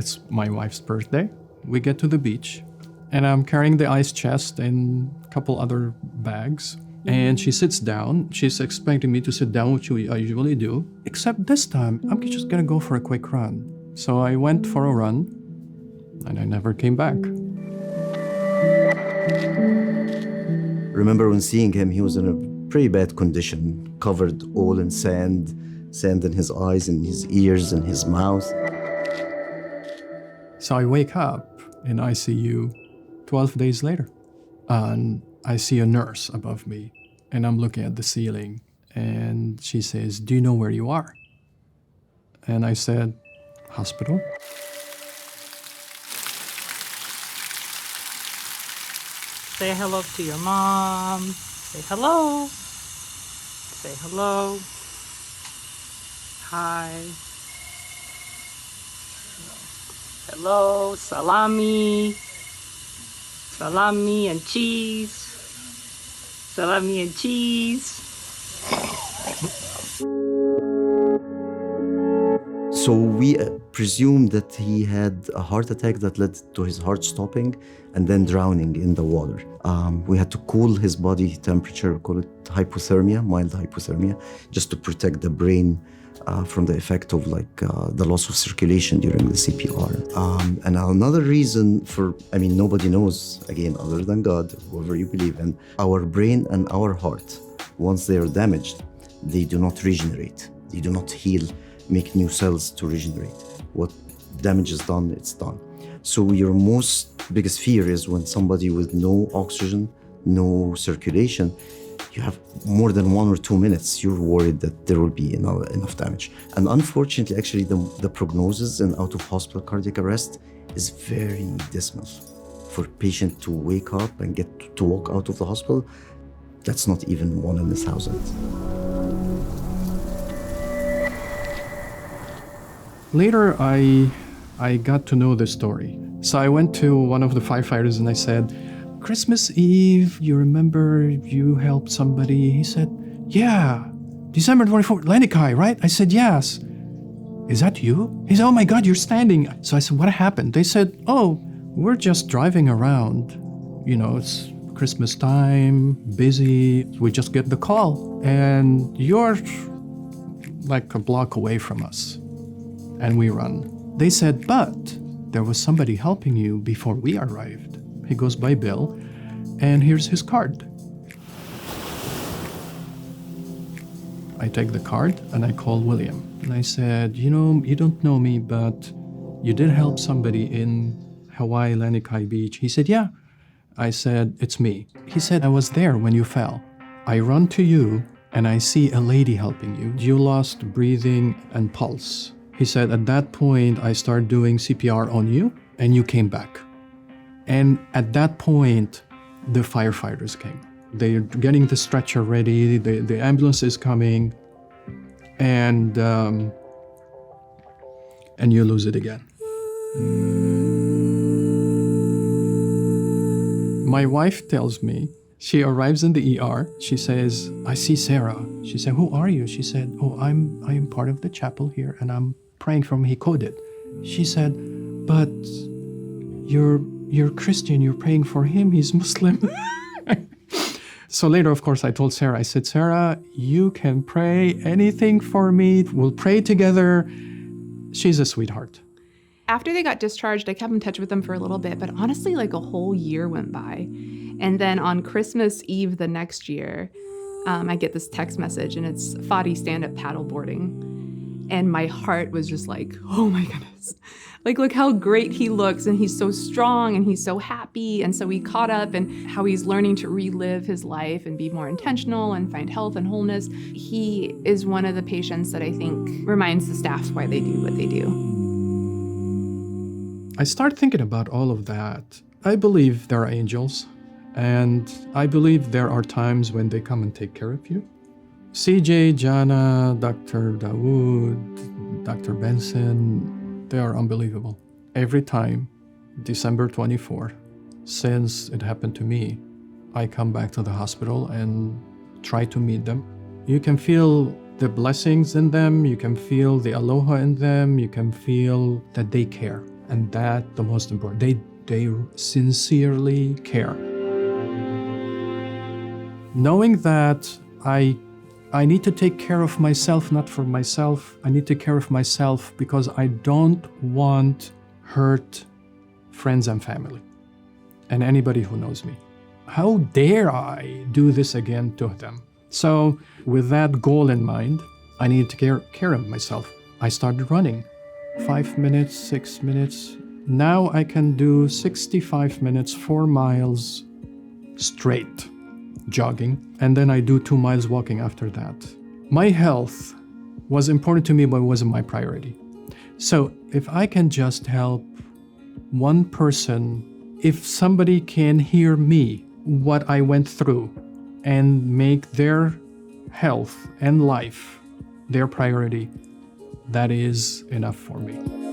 It's my wife's birthday. We get to the beach, and I'm carrying the ice chest and a couple other bags. And she sits down. She's expecting me to sit down, which I usually do. Except this time, I'm just gonna go for a quick run. So I went for a run, and I never came back. Remember when seeing him, he was in a pretty bad condition, covered all in sand in his eyes, in his ears, in his mouth. So I wake up in ICU 12 days later, and I see a nurse above me, and I'm looking at the ceiling, and she says, "Do you know where you are?" And I said, "Hospital." Say hello to your mom. Say hello. Say hello. Hi. Hello, salami. Salami and cheese. Salami and cheese. So we presumed that he had a heart attack that led to his heart stopping and then drowning in the water. We had to cool his body temperature, call it hypothermia, mild hypothermia, just to protect the brain from the effect of the loss of circulation during the CPR. And another reason nobody knows, again, other than God, whoever you believe in, our brain and our heart, once they are damaged, they do not regenerate. They do not heal, make new cells to regenerate. What damage is done, it's done. So your biggest fear is when somebody with no oxygen, no circulation, you have more than 1 or 2 minutes, you're worried that there will be enough damage. And unfortunately, actually, the prognosis in out-of-hospital cardiac arrest is very dismal. For a patient to wake up and get to walk out of the hospital, that's not even 1 in 1,000. Later, I got to know this story. So I went to one of the firefighters and I said, "Christmas Eve, you remember you helped somebody?" He said, "Yeah, December 24th, Lanikai, right?" I said, "Yes." "Is that you?" He said, "Oh my God, you're standing." So I said, "What happened?" They said, "Oh, we're just driving around. You know, it's Christmas time, busy. We just get the call, and you're like a block away from us." And we run. They said, "But there was somebody helping you before we arrived. He goes by Bill, and here's his card." I take the card and I call William. And I said, "You know, you don't know me, but you did help somebody in Hawaii, Lanikai Beach." He said, "Yeah." I said, "It's me." He said, "I was there when you fell. I run to you and I see a lady helping you. You lost breathing and pulse." He said, "At that point, I started doing CPR on you and you came back." And at that point, the firefighters came. They're getting the stretcher ready, the ambulance is coming, and you lose it again. My wife tells me, she arrives in the ER, she says, "I see Sarah." She said, "Who are you?" She said, "Oh, I am part of the chapel here and I'm praying for him. He coded." She said, "But you're Christian, you're praying for him, he's Muslim." So later, of course, I told Sarah, I said, "Sarah, you can pray anything for me. We'll pray together." She's a sweetheart. After they got discharged, I kept in touch with them for a little bit, but honestly, like a whole year went by. And then on Christmas Eve the next year, I get this text message and it's Fadi stand-up paddleboarding. And my heart was just like, oh my goodness. Like, look how great he looks and he's so strong and he's so happy. And so we caught up and how he's learning to relive his life and be more intentional and find health and wholeness. He is one of the patients that I think reminds the staff why they do what they do. I start thinking about all of that. I believe there are angels, and I believe there are times when they come and take care of you. CJ, Jana, Dr. Dawood, Dr. Benson, they are unbelievable. Every time, December 24th, since it happened to me, I come back to the hospital and try to meet them. You can feel the blessings in them, you can feel the aloha in them, you can feel that they care. And that's the most important. They sincerely care. Knowing that I need to take care of myself, not for myself. I need to take care of myself because I don't want hurt friends and family and anybody who knows me. How dare I do this again to them? So with that goal in mind, I needed to care of myself. I started running. 5 minutes, 6 minutes. Now I can do 65 minutes, 4 miles straight jogging, and then I do 2 miles walking after that. My health was important to me, but it wasn't my priority. So if I can just help one person, if somebody can hear me, what I went through, and make their health and life their priority, that is enough for me.